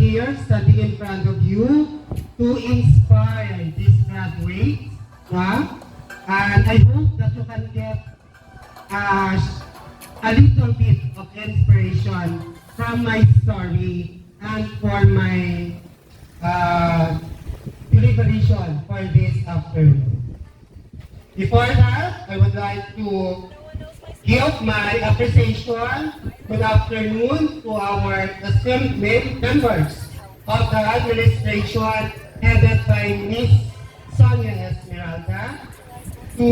here standing in front of you to inspire these graduates. And I hope that you can get a little bit of inspiration from my story and for my deliberation for this afternoon. Before that, I would like to give my appreciation. Good afternoon to our esteemed members of the administration headed by Ms. Sonia Esmeralda, to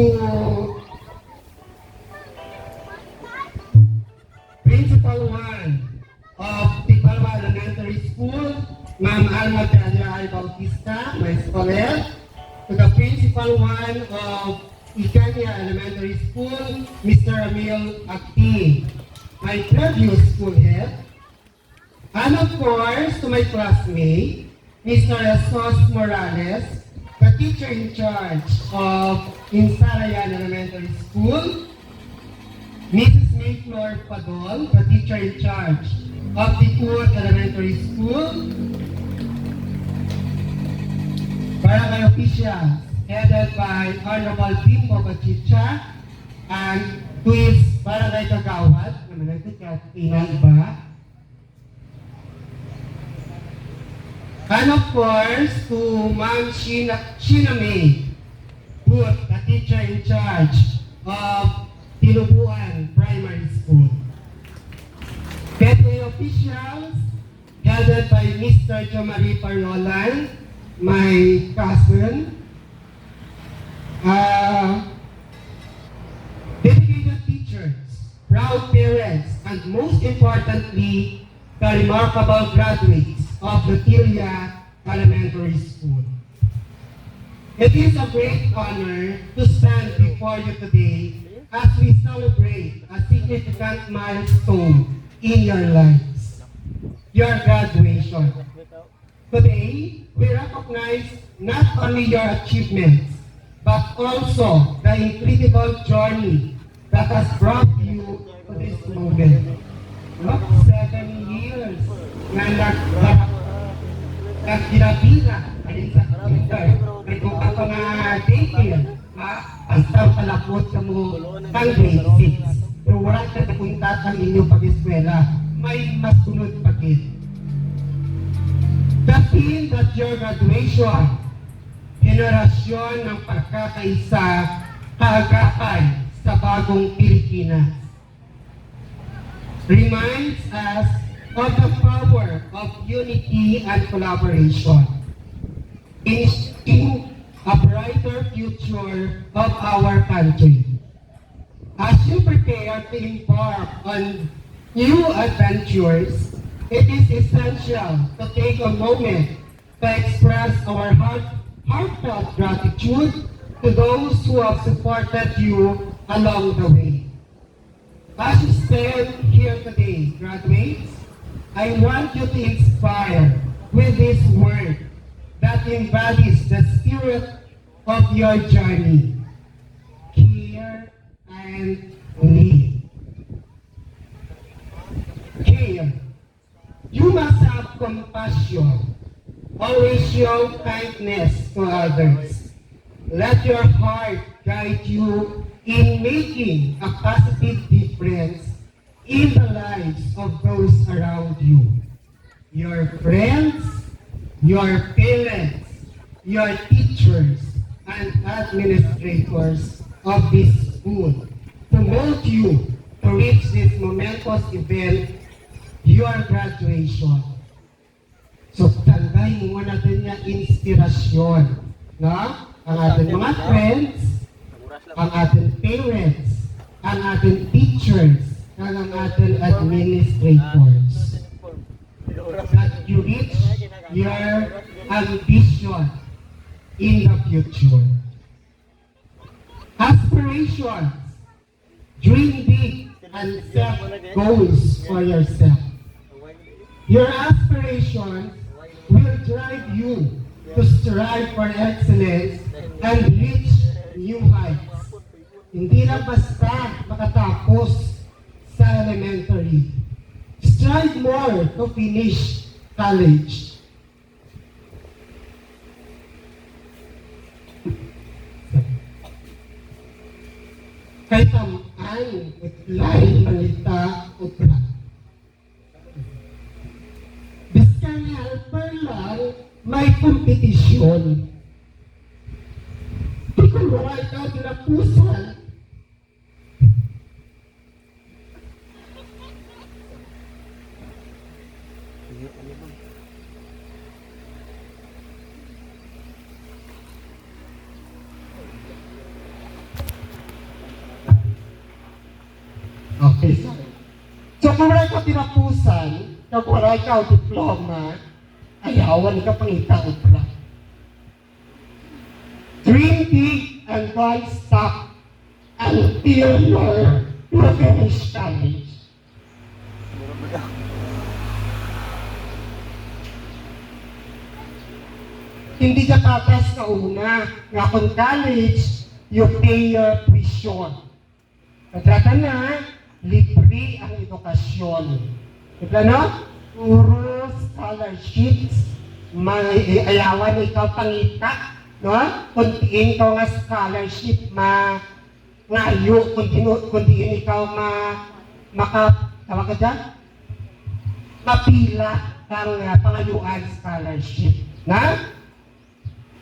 Principal 1 of Tipalwa Elementary School, Ma'am Alma Pedra Bautista, my scholar, to the Principal 1 of Icania Elementary School, Mr. Emil Akti, my previous school head, and of course to my classmate, Mr. Jesus Morales, the teacher in charge of Insarayan Elementary School, Mrs. Mayflower Padol, the teacher in charge of Tituot Elementary School, barangay officials headed by Honorable Bimbo Bachicha, and to his barangay kagawad, naman ito Katina Iba, and of course to Ma'am Sheena May, Booth, the teacher in charge of Tinubuan Primary School. Gateway officials headed by Mr. Jomari Parolan, my cousin, dedicated teachers, proud parents, and most importantly, the remarkable graduates of the Tilia Elementary School. It is a great honor to stand before you today as we celebrate a significant milestone in your lives, your graduation. Today, we recognize not only your achievements, but also the incredible journey that has brought you to this moment. Look, 7 years na nagkirabila alin sa Twitter. May kung ako nga daycare, ang palapot ka mo ng grade 6. Pero wala ka napunta ang inyong pag-eskwela. May mas sunod pagit. The theme that your graduation, henerasyon ng pagkakaisa, kaagapay sa bagong Pilipinas, reminds us of the power of unity and collaboration in a brighter future of our country. As you prepare to embark on new adventures, it is essential to take a moment to express our heartfelt gratitude to those who have supported you along the way. As you stand here today, graduates, I want you to inspire with this word that embodies the spirit of your journey. Care and lead. Care. You must have compassion. Always show kindness to others. Let your heart guide you in making a positive difference in the lives of those around you. Your friends, your parents, your teachers, and administrators of this school to mold you to reach this momentous event, your graduation. So, tangay mo natin niya inspirasyon, no? Ang ating mga friends, ang ating parents, ang ating teachers, and ang ating administrators. That you reach your ambition in the future. Aspirations. Dream big and set goals for yourself. Your aspirations will drive you to strive for excellence and reach new heights. Hindi lang basta makatapos sa elementary. Strive more to finish college. Kay tamaan, lain manita opera. Biskan helper lang, may kompetisyon. Di ko mga ikaw tinapusan. Okay, sorry. So kung wala ikaw tinapusan, kung wala ikaw diploma, ayawan ka pangita opera. Dream big and don't stop until you finish college. Hindi ka patas na una, nga kung college, you pay your tuition. Kadrata na, libre ang edukasyon. Diba no? Puro scholarships, may ayawan ikaw pangita, no? Kuntiin ka nga scholarship, ngayo, kuntiin ikaw tawag ka dyan? Mapila kang pangayuan scholarship. Na?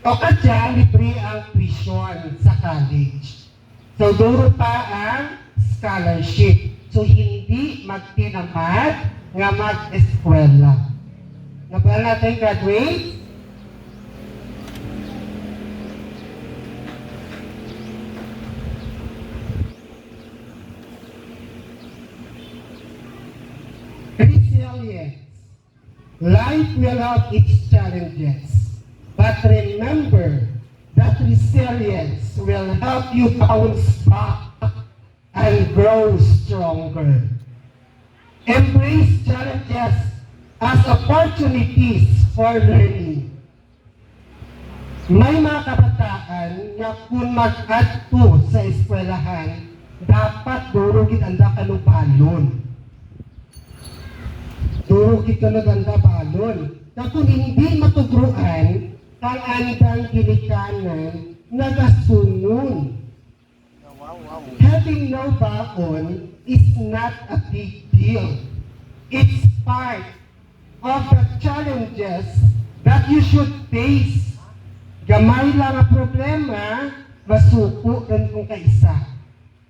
O ka dyan, libre ang tuition sa college. So, duro pa ang scholarship. So, hindi magtinamad nga mag-eskwela. Nagwala natin, graduate? Resilience. Life will have its challenges. But remember that resilience will help you bounce back and grow stronger. Embrace challenges as opportunities for learning. May mga kabataan na kung mag-adto sa eskwelahan, dapat durugit ang kanubalon. Durugit ka na ganda balon. Na kung hindi matugruan, kang andang ginikanan, nagasunod. Having no baon is not a big deal. It's part of the challenges that you should face. Gamay lang ang problema, masuko rin kung kaisa.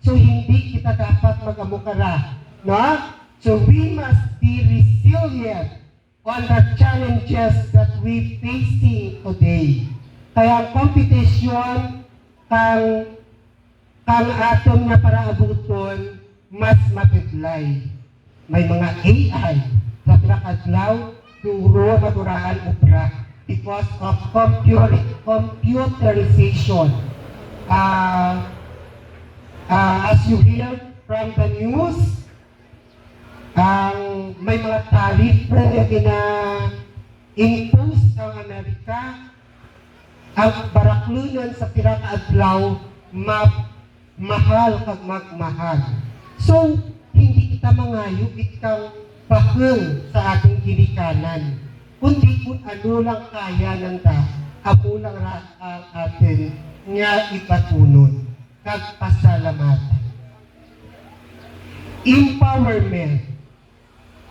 So hindi kita dapat magamukara. No? So we must be resilient on the challenges that we facing today. Kaya ang kompetisyon kang atom na para abuton, mas mapidlay. May mga AI sa pinakadlaw, duro maduraan ubra because of computerization. As you hear from the news, may mga tariff na gina-impose ng Amerika. Ang baraklunan sa pinakaadlaw, mahal kag magmahal. So, hindi kita mangayo itang baheng sa ating ginikanan. Kundi kung ano lang kaya ng amo lang ang atin nga ipatunod. Kag pasalamatan. Empowerment.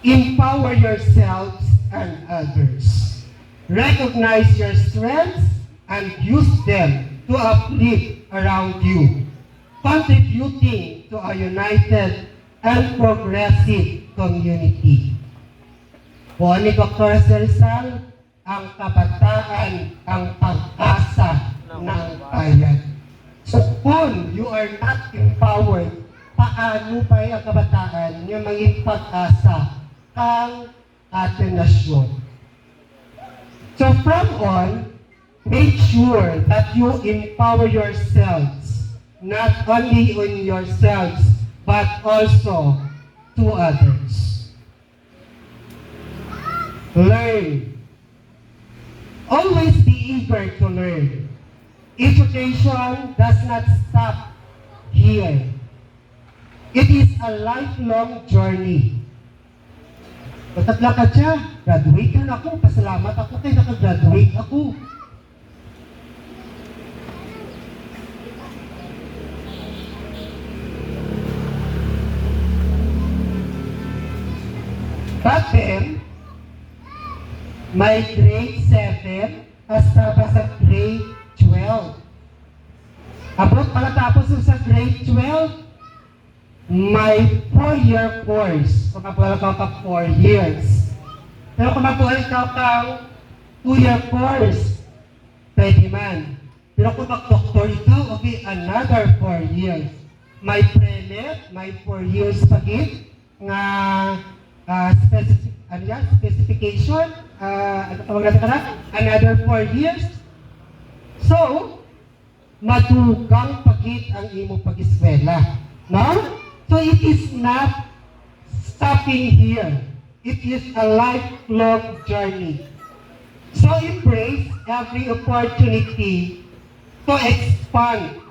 Empower yourselves and others. Recognize your strengths and use them to uplift around you, contributing to a united and progressive community. Po ni Dr. Rizal, ang kabataan ang pag-asa ng bayan. So kung you are not empowered, paano pa ang kabataan yung maging pag-asa ang ating nasyon? So from on, make sure that you empower yourselves, not only in yourselves, but also to others. Learn. Always be eager to learn. Education does not stop here. It is a lifelong journey. Matatla ka siya. graduate na ako, pasalamat ako kay nakagraduate ako. But then, my grade 7 kasama sa grade 12. Abot pala tapos sa grade 12, may 4-year course. Kung mapula ka 4 years. Pero kung mapula ka kang 2-year course, pwede man. Pero kung mag-doctor ikaw, okay, another 4 years. May premed, may 4 years pagit, nga specification, ano tawag natin ka na? Another 4 years. So, madugang pagit ang imo pag-eskwela. No? So, it is not stopping here. It is a lifelong journey. So, embrace every opportunity to expand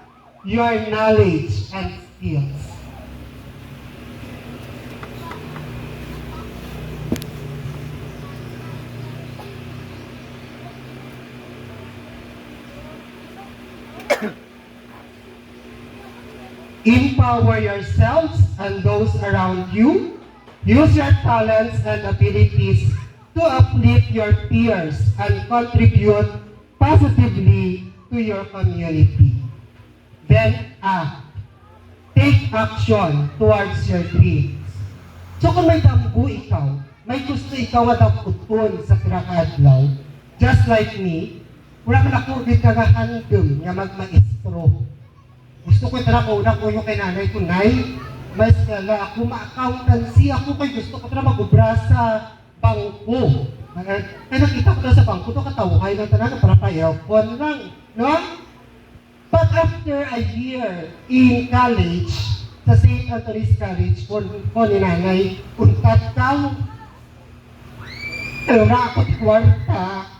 your knowledge and skills. Empower yourselves and those around you. Use your talents and abilities to uplift your peers and contribute positively to your community. Then act. Take action towards your dreams. So kung may damgo ikaw, may gusto ikaw madamputon sa pinakaadlaw, just like me, wala man ako din kagahandom nga magmaestro. Gusto ko tara ko una ko yung kay nanay ko, nay, mas kala ako ma-accountancy ako kay gusto ko tara mag-ubra sa bangko. Kaya nakita ko na sa bangko, ito katawakay na talaga para pa-aircon lang, no? But after a year in college, sa St. Anthony's College, ko ni nanay, untat ka, pero na ako't kwarta,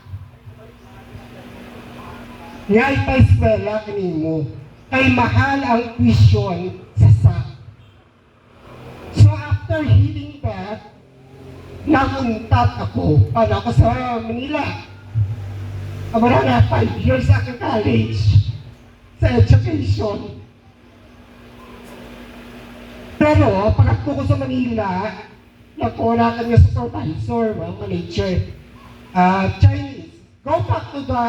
nga ipa-eskwela kanimo. Kay mahal ang tuition sa SAP. So after hearing that, naguntat ako. Paano ako sa Manila? Kamara na 5 years sa college sa education. Pero pag ako sa Manila, nakuna kami supervisor, manager, Chinese. Go back to the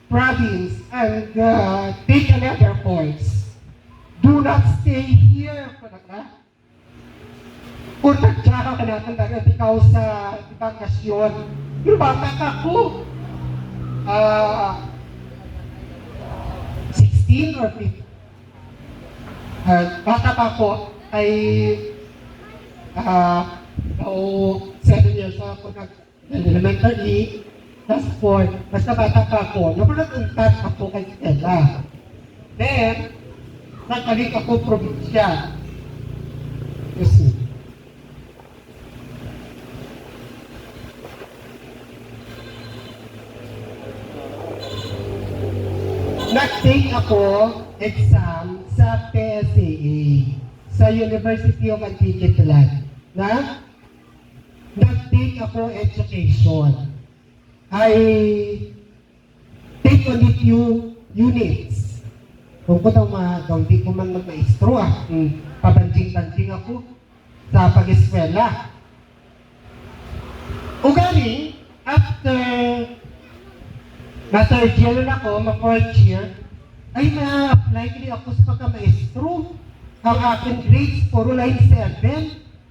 province and take another course. Do not stay here. Kung nagtsaka ka natin dahil ikaw sa bakasyon, yung bata ka ko, 16 or 15. Bata pa ko ay 7 years ako elementary. That's 4. Basta bata pa ako. Napunag-untat ako kay Stella. Then, nagkalik ako probinsya. Kasi, nag-take ako exam sa PSAA, sa University of Antiquitlan. Nag-take ako education. I take only few units. Kung ko daw hindi ko man mag-maestro pabanjing-banjing ako sa pag-eskwela. O galing, after third year na ako, fourth year, ay na-apply kini ako sa pagka-maestro. Ang aking grades, puro line 7.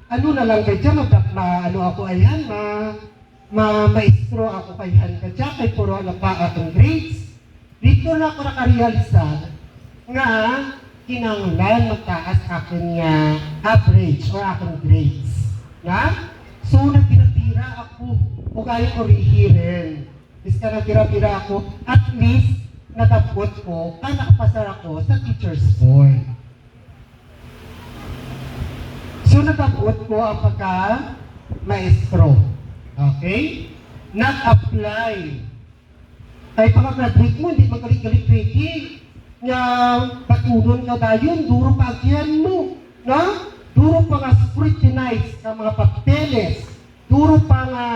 Ano na lang kaya, ano ako ayan, maestro ako kay Hankadya, kay puro ano pa akong grades. Dito na ako nakarealize nga kinanglan magtaas aking average or akong grades. So nagpinatira ako o kaya ko rehirin. Is ka nagpira-pira ako, at least natapot ko, nakapasar ako sa teacher's board. So natapot ko ang pagka-maestro. Okay? Nag-apply. Ay pagka-graduate mo, hindi magalit-galit pwede. Nga patunon ka dayon, duro pa agyan mo. No? Duro pa nga scrutinize ka mga papeles. duro pa nga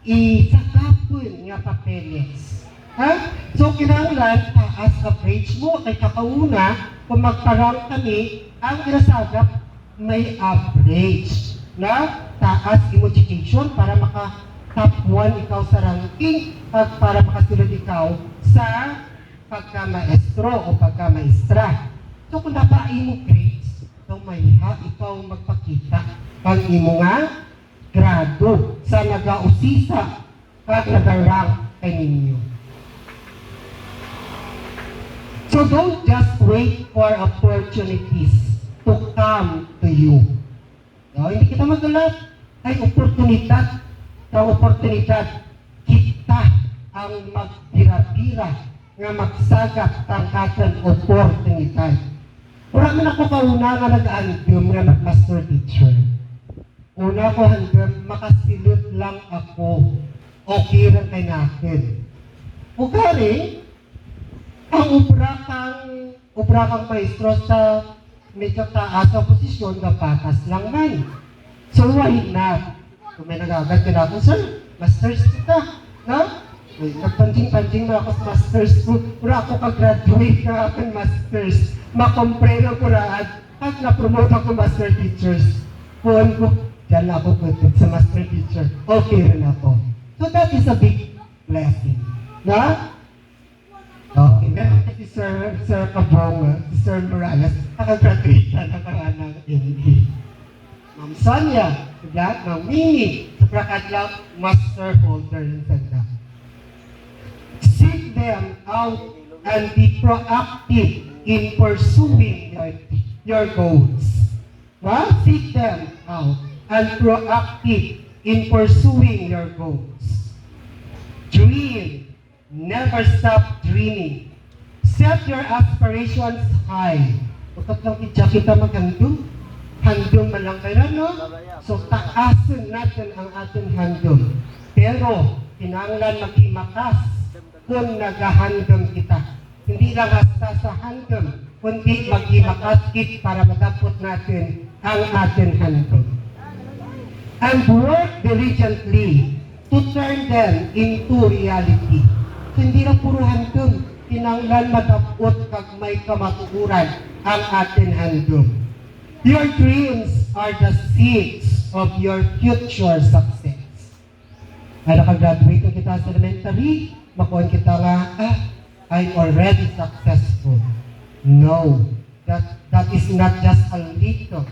isagapon nga papeles. Ha? So, kinahanglan, taas average mo, kay kakauna, kung magparang kami, ang inasagap may average na taas imo education para maka top 1 ikaw sa ranking at para makasulod ikaw sa pagka-maestro o pagka-maestra. So kung napain mo grades, so may ikaw magpakita pag imo nga grado sa nagausisa at nagarang kay ninyo. So don't just wait for opportunities to come to you. No, hindi kita magalat. Ay oportunidad. Sa oportunidad, kita ang magbira-bira nga magsagap ang ating oportunidad. Marami na ko kauna nga nag-andum nga mag-master teacher. Una ko handum, makasilot lang ako. Okay lang kay natin. O gari, ang ubra kang maestro sa medyo taas ang posisyon na patas lang man. So why not? Kung may nagagad ka na ako, sir, masters kita. No? Nagpanting-panting na ako sa masters ko. Pura ako pag-graduate na akong masters. Makompre na ko raad. At na-promote ako master teachers. Puan ko, dyan ako putid sa master teacher. Okay rin ako. So that is a big blessing. No? Okay, meron si Sir Cabong, si Sir Morales, nakagraduate na ng MD. Ma'am Sonia, lahat ng Mini, sa prakadlaw, master holder ng sanda. Seek them out and be proactive in pursuing your goals. Well, seek them out and proactive in pursuing your goals. Dream. Never stop dreaming. Set your aspirations high. Bakit lang kita maghandom? Handom man lang kayo, no? So, taasin natin ang ating handom. Pero, kinanglan maghimakas kung naghahandom kita. Hindi lang hasta sa handom, kundi maghimakas kita para matapot natin ang ating handom. And work diligently to turn them into reality. Hindi lang puro handom, kinanglan matapot kag may kamatuuran ang ating handom. Your dreams are the seeds of your future success. Ay nakagraduate na kita sa elementary, makuha kita nga, I'm already successful. No, that is not just a little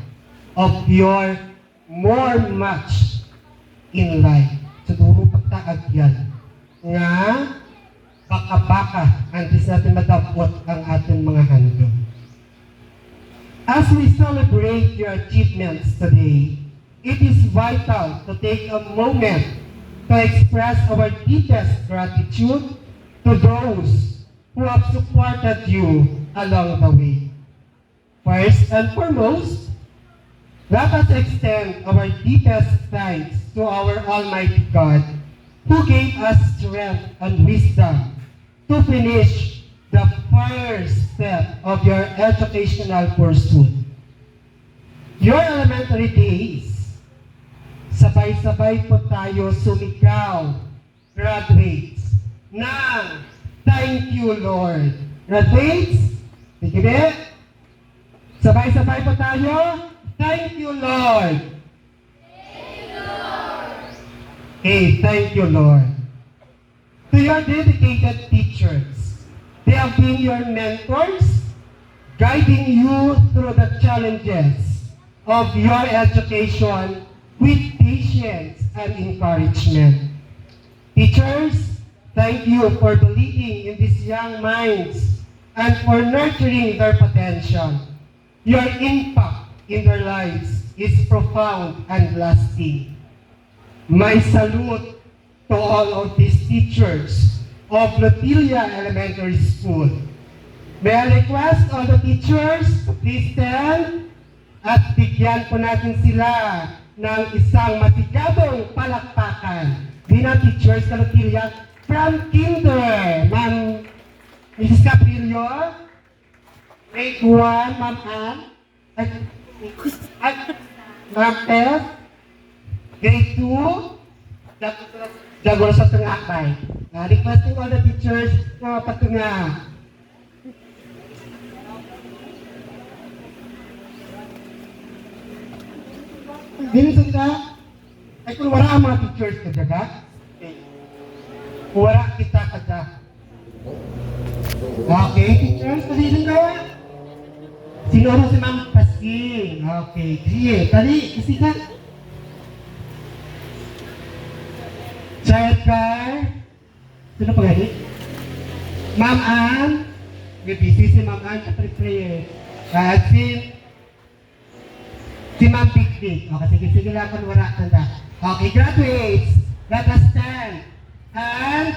of your more much in life. Siguro pagtaag yan. Nga, baka-baka, antes natin matapot ang ating mga handom. As we celebrate your achievements today, it is vital to take a moment to express our deepest gratitude to those who have supported you along the way. First and foremost, let us extend our deepest thanks to our Almighty God, who gave us strength and wisdom to finish the first step of your educational pursuit. Your elementary days, sabay-sabay po tayo sumigaw, graduates, ng thank you, Lord. Graduates, sige ba? Sabay-sabay po tayo, thank you, Lord. Thank you, Lord. Hey, thank you, Lord. To your dedicated teachers, they have been your mentors, guiding you through the challenges of your education with patience and encouragement. Teachers, thank you for believing in these young minds and for nurturing their potential. Your impact in their lives is profound and lasting. My salute to all of these teachers of Lotelia Elementary School. May I request all the teachers, please stand at bigyan po natin sila ng isang matigadong palakpakan. Bilang teachers sa Lotelia from Kinder, Ma'am Mrs. Caprillo, grade 1, Ma'am Ann, at Ma'am Tess, Grade 2, Dagor sa tengah bay. Requesting all the teachers na patungah. Dili sunda, ay kung wala ang mga teachers ka jaga, wala kita kada. Okay, teachers, kasi sunda. Sinuro si Ma'am Pasing. Okay, sige, tali, kasi ka. Child car. Sino pa gani? Ma'am Ann. May busy si Ma'am Ann sa pre-prayer. At si Ma'am Picnic. Okay, sige lang kung wala tanda. Okay, graduates. Let us stand. And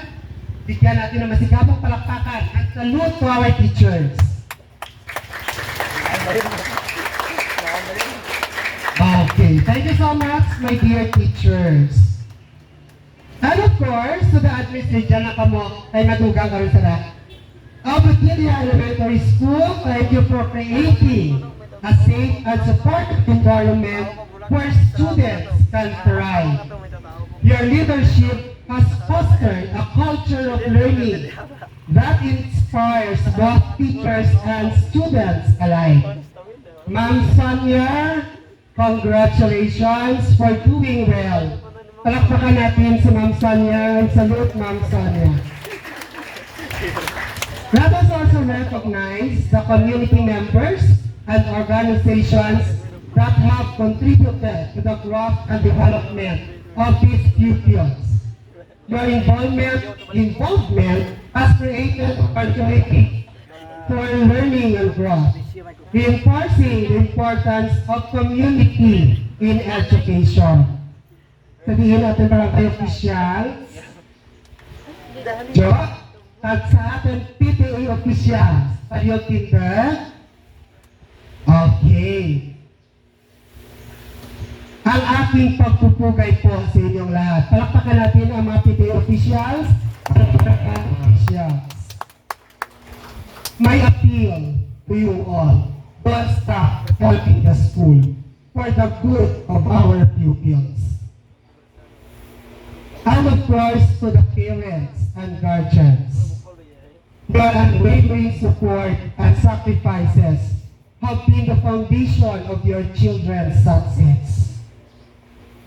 bigyan natin ng masigabong palakpakan at salute to our teachers. Okay, thank you so much, my dear teachers. And of course, to the administration na kamo ay matugang karon sa lahat. Obrigado Elementary School, thank you for creating a safe and supportive environment where students can thrive. Your leadership has fostered a culture of learning that inspires both teachers and students alike. Ma'am Sonia, congratulations for doing well. Palakpakan natin si Ma'am Sonia and salute Ma'am Sonia. Let us also recognize the community members and organizations that have contributed to the growth and development of these pupils. Your involvement has created opportunity for learning and growth, reinforcing the importance of community in education. Sabihin natin barangay officials, Jo, at sa ating PTA officials, Pariyo Tinder. Okay. Ang aking pagpupugay po sa inyong lahat. Palakpakan natin ang mga PTA officials. My appeal to you all, don't stop helping the school for the good of our pupils. And of course, to the parents and guardians, their unwavering support and sacrifices have been the foundation of your children's success.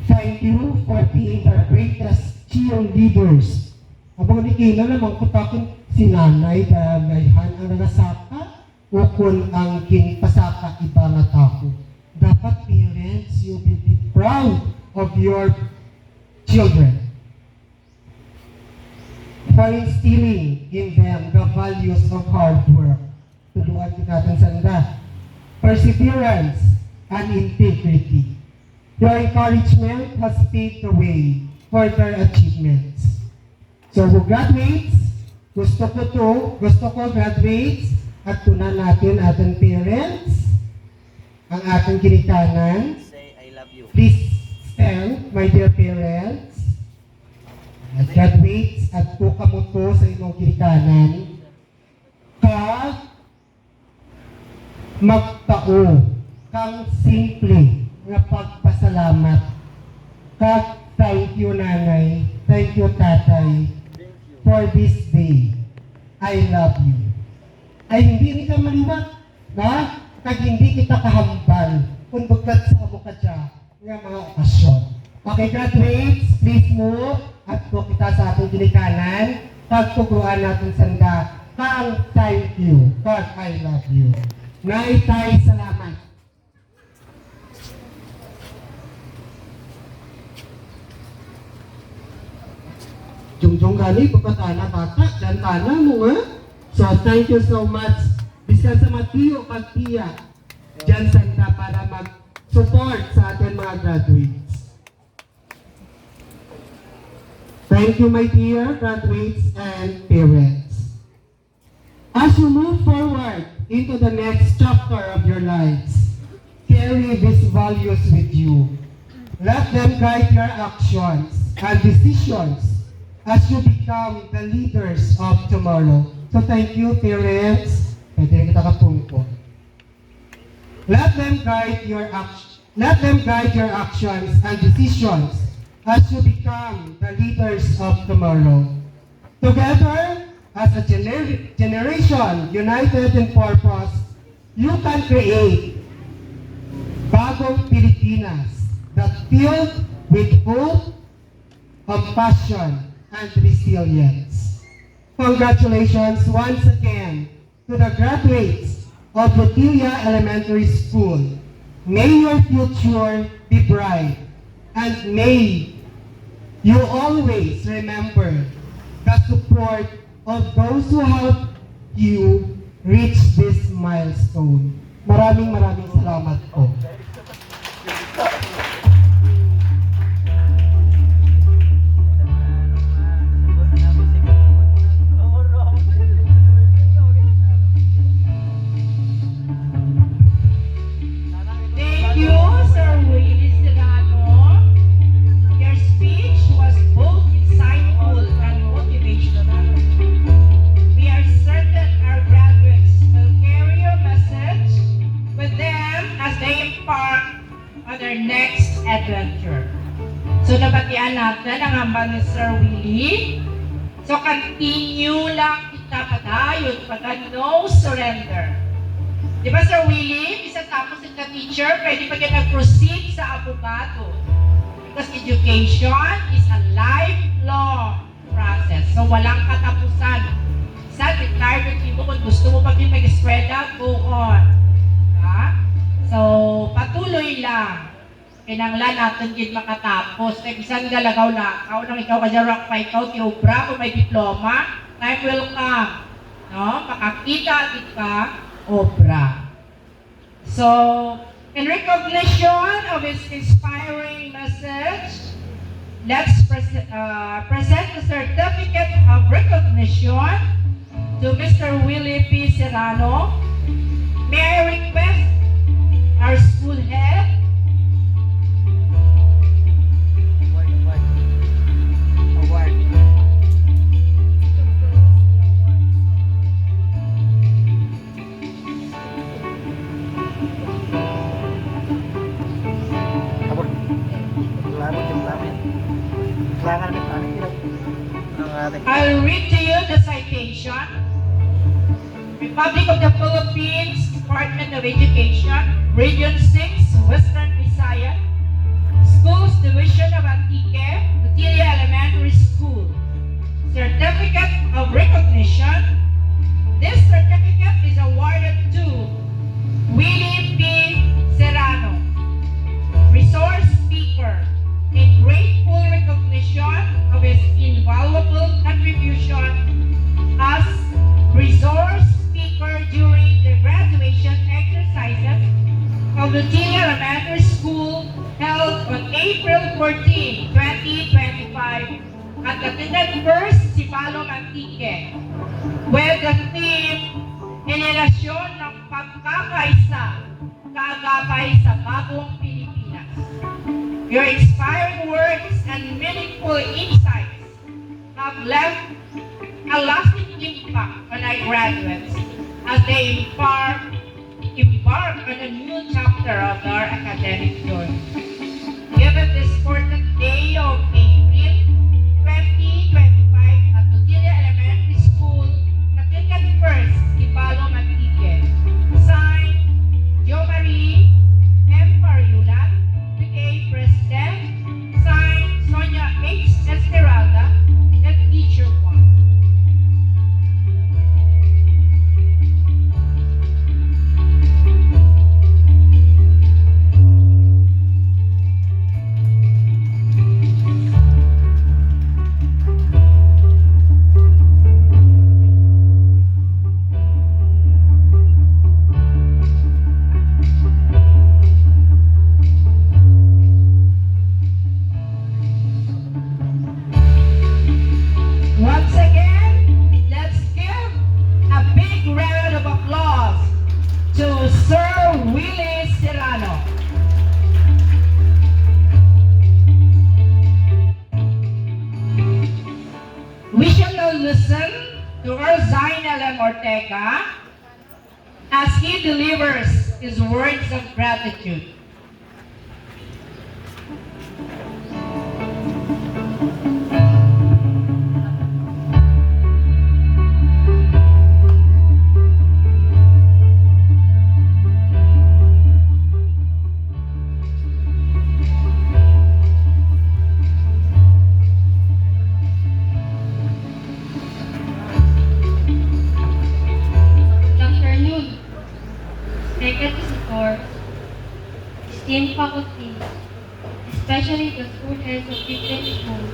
Thank you for being the greatest cheerleaders. Abang ni Kina naman kutakin si nanay dagayhan ang nagasaka o kung ang kinpasaka iba nga tao. Dapat parents, you will be proud of your children for instilling in them the values of hard work. Tuduan natin sanda. Perseverance and integrity. Your encouragement has paved the way for their achievements. So who graduates, gusto ko graduates at tunan natin ating parents, ang ating ginikanan. Say, I love you. Please stand, my dear parents. At graduates at tuka mo to sa inyong ginikanan. Kag magtao kang simple nga pagpasalamat. Kag thank you nanay, thank you tatay for this day. I love you. Ay hindi ni ka maliwat, na? Kag hindi kita kahambal kung buglat sa amo ka dya nga mga okasyon. Okay, graduates, please move at kung kita sa ating ginikanan, pagtuguan natin sanda, kang thank you, kag I love you. Naitay, salamat. Jungjong gani, pagkatana bata, dantana mo nga. So, thank you so much. Bisan sa matiyo, pagtiya, dyan sanda para mag-support sa ating mga graduates. Thank you, my dear graduates and parents. As you move forward into the next chapter of your lives, carry these values with you. Let them guide your actions and decisions as you become the leaders of tomorrow. So thank you, parents. Pwede rin kita kapungko. Let them guide your actions and decisions as you become the leaders of tomorrow. Together, as a generation united in purpose, you can create bagong Pilipinas that filled with hope, compassion, and resilience. Congratulations once again to the graduates of Lutilia Elementary School. May your future be bright, and may you always remember the support of those who helped you reach this milestone. Maraming salamat po. Thank you, Sir Willie Serrano. Your speech was both insightful and motivational. We are certain our graduates will carry your message with them as they embark on their next adventure. So nabatian natin ang hambal ni Sir Willie. So continue lang kita padayon, no surrender. Di ba, Sir Willie, bisa tapos ka teacher, pwede pa ka nag-proceed sa abogado. Because education is a lifelong process. So walang katapusan. Sa retirement mo, kung gusto mo pa rin mag-eskwela, go on. Ha? So, patuloy lang. Kinanglan natin din makatapos. Kaya bisan galagaw na, ikaw ka dyan, rock pa ikaw, tiobra, kung may diploma, time will come. No? Makakita ka, obra. So, in recognition of his inspiring message, let's present the certificate of recognition to Mr. Willie P. Serrano. May I request our school head, I'll read to you the citation. Republic of the Philippines, Department of Education, Region 6, Western Visayas, Schools Division of Antique, Lutilia Elementary School. Certificate of Recognition. This certificate is awarded to Willie P. Serrano, resource speaker, in grateful recognition of his invaluable contribution as resource speaker during the graduation exercises of Lutilia Elementary School held on April 14, 2025 at the First Sibalom Antique with the theme Henerasyon ng Pagkakaisa, Kaagapay sa Bagong Pilipinas. Your inspiring words and meaningful insights have left a lasting impact on our graduates as they embark on a new chapter of their academic journey. Given this important day of April 2025 at Lutilia Elementary School, Katikat First, Sibalom Antique, signed, Jo Marie M. Pariulan, PTA President, signed, Sonia H. Esmeralda, and Teacher 1. Once again, let's give a big round of applause to Sir Willie Serrano. We shall now listen to Erzain L. Ortega as he delivers his words of gratitude. faculty, especially the school heads of different schools,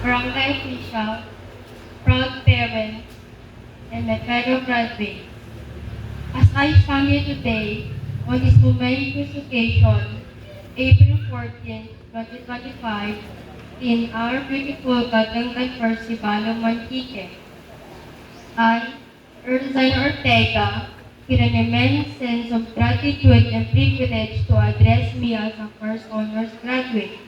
barangay officials, proud parents, and my fellow graduates. As I stand here today on this momentous occasion, April 14, 2025, in our beautiful Batangan First Sibalo, Mantique, I, Erzine Ortega, with an immense sense of gratitude and privilege to address me as a first honors graduate.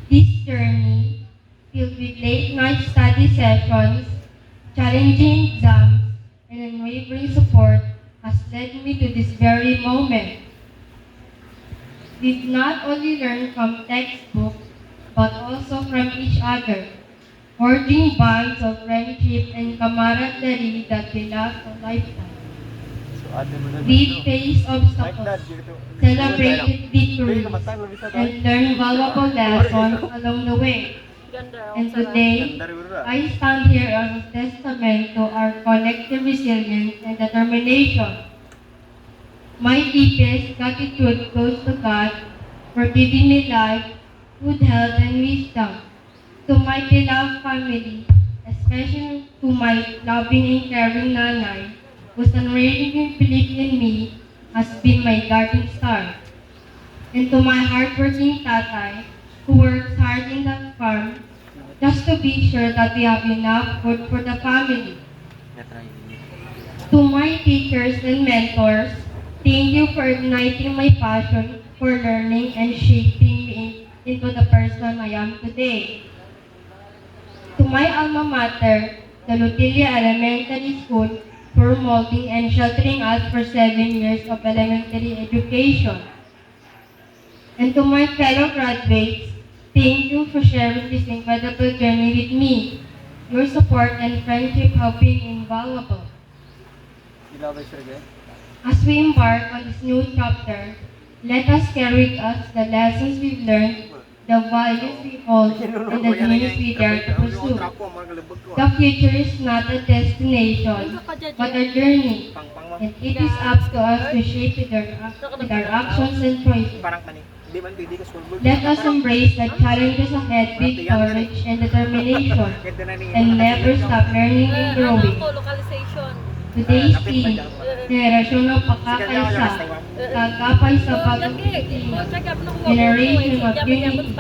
This journey, filled with late-night study sessions, challenging exams, and unwavering support, has led me to this very moment. We've not only learned from textbooks, but also from each other, forging bonds of friendship and camaraderie that will last a lifetime. We faced obstacles, celebrated victories, and learned valuable lessons along the way. And today, I stand here as a testament to our collective resilience and determination. My deepest gratitude goes to God for giving me life, good health, and wisdom. To my beloved family, especially to my loving and caring nanay, whose unwavering belief in me has been my guiding star. And to my hardworking tatay, who works hard in the farm just to be sure that we have enough food for the family. To my teachers and mentors, thank you for igniting my passion for learning and shaping me into the person I am today. To my alma mater, the Lutilia Elementary School, for molding and sheltering us for 7 years of elementary education. And to my fellow graduates, thank you for sharing this incredible journey with me. Your support and friendship have been invaluable. As we embark on this new chapter, let us carry with us the lessons we've learned, the values we hold, and the dreams we dare to pursue. The future is not a destination, but a journey, and it is up to us to shape it with our actions and choices. Let us embrace the challenges ahead with courage and determination, and never stop learning and growing. Today's theme, Henerasyon ng Pagkakaisa, Kagapay sa Bagong Pilipinas, Generation of Unity,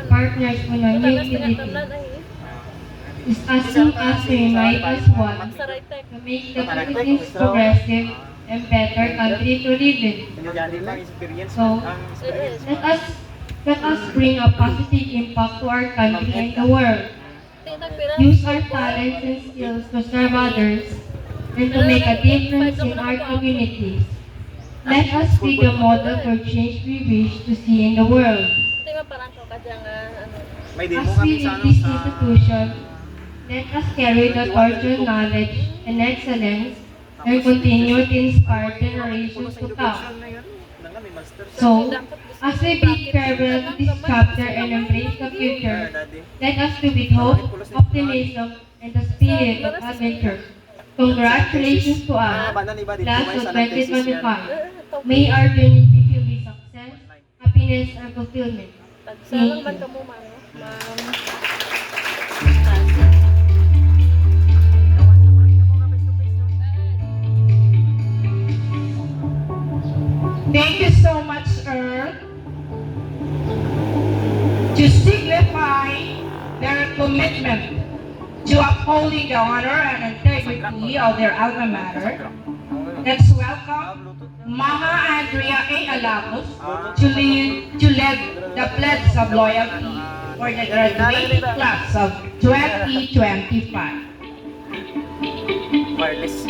Partners for a New Philippines, is asking us to unite as one to make the Philippines progressive and better country to live in. So, let us bring a positive impact to our country and the world. Use our talents and skills to serve others and to make a difference in our communities. Let us be the model for change we wish to see in the world. As we lead this institution, let us carry the torch of knowledge and excellence and continue to inspire generations to come. So, as we bid farewell to this chapter and embrace the future, let us do with hope, optimism, and the spirit of adventure. Congratulations to us, class of 2025. May our journey be filled with success, happiness, and fulfillment. Thank you. Thank you so much, Earl. To signify their commitment to upholding the honor and integrity of their alma mater, let's welcome Mama Andrea A. Alamos to lead the pledge of loyalty for the graduating class of 2025. Wireless.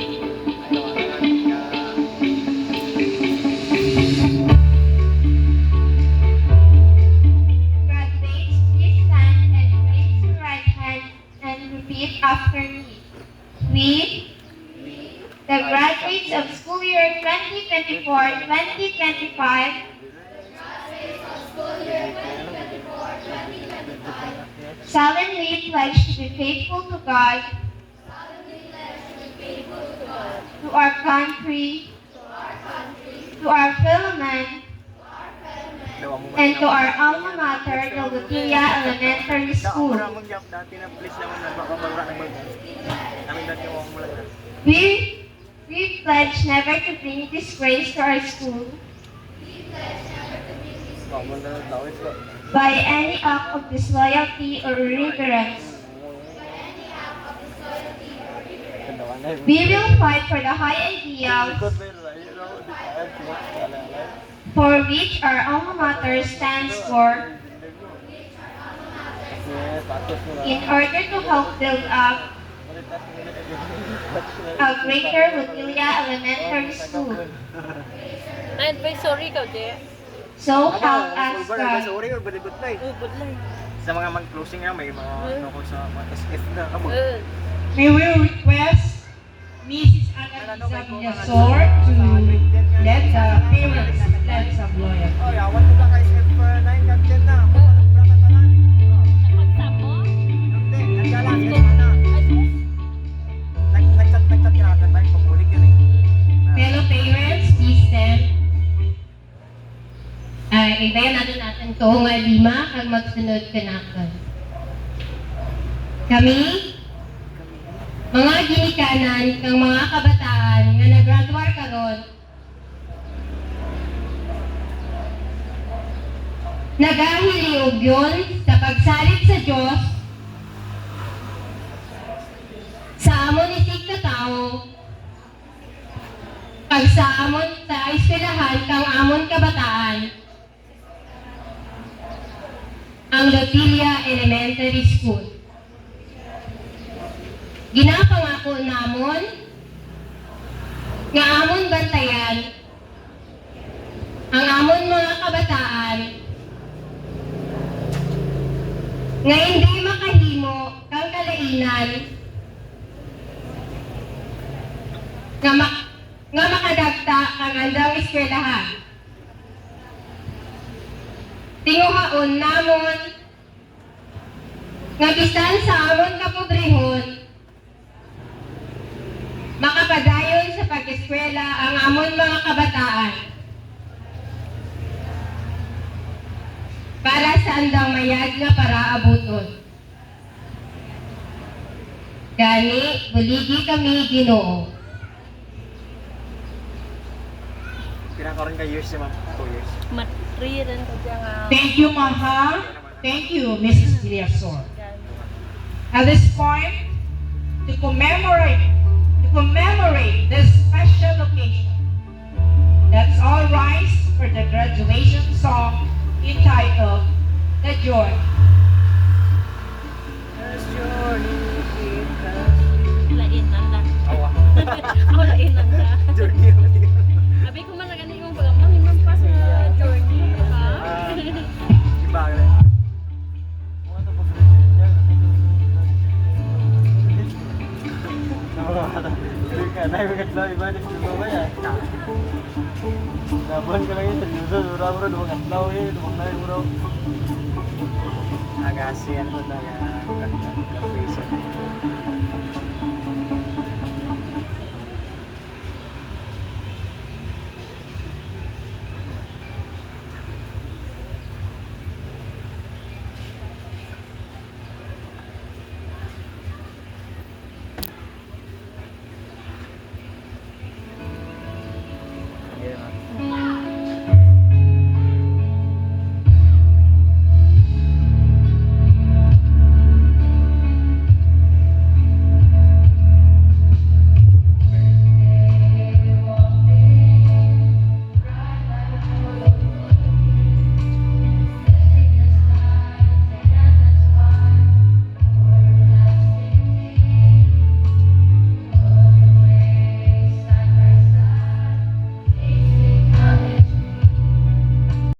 Graduates, please stand and raise your right hand and repeat after me. We, the graduates of school year 2024-2025, solemnly pledge to be faithful to God, to our country, to our fellow men, and to our alma mater, the Lutilla Elementary School. We pledge never to bring disgrace to our school by any act of disloyalty or irreverence. We will fight for the high ideals for which our alma mater stands for, in order to help build up a greater Lutilla Elementary School. Na-advisory ka, Je? So help us God. Sorry, or balibot na eh. Budlay. Sa mga mag-closing nga, may mga ano ko sa mga SF na. Amo. We will request Mrs. Annalisa Villasor to let the parents lend some loyalty. Oh, yawan ko lang kay SF9 kapten na. Pagkakatalan. Napagsamo? Hindi, nagkalang na. Nagchat kinakatan ba yung pamulik yun eh. Fellow parents, please stand. Ibayan natin to nga 5 kag magsunod ka natin. Kami, mga ginikanan kang mga kabataan nga nag-graduar karon, nagahiliog yun sa pagsalit sa Diyos sa amon isig ka tao, pag sa amon sa eskwelahan kang amon kabataan, ang Lutilla Elementary School. Ginapangako namon nga amon bantayan ang amon mga kabataan nga hindi makahimo kang kalainan nga makadagta kang andang eskwelahan. Tinguhaon namon nga bisan sa amon kapobrehon makapadayon sa pag-eskwela ang amon mga kabataan para sa andang mayad nga para abuton. Gani, buligi kami Ginoo. Pinakaroon ka years naman. 2 years. Matriran ka dyan nga. Thank you, Maha. Thank you, Mrs. Villasor. At this point, to commemorate this special occasion, let's all rise for the graduation song entitled The Joy. Lain nanda. Awa. Ako lain nanda. Journey. Abi ko man nagani yung pag-amang pa sa journey. Ha? Iba ka Agasian ko na yan.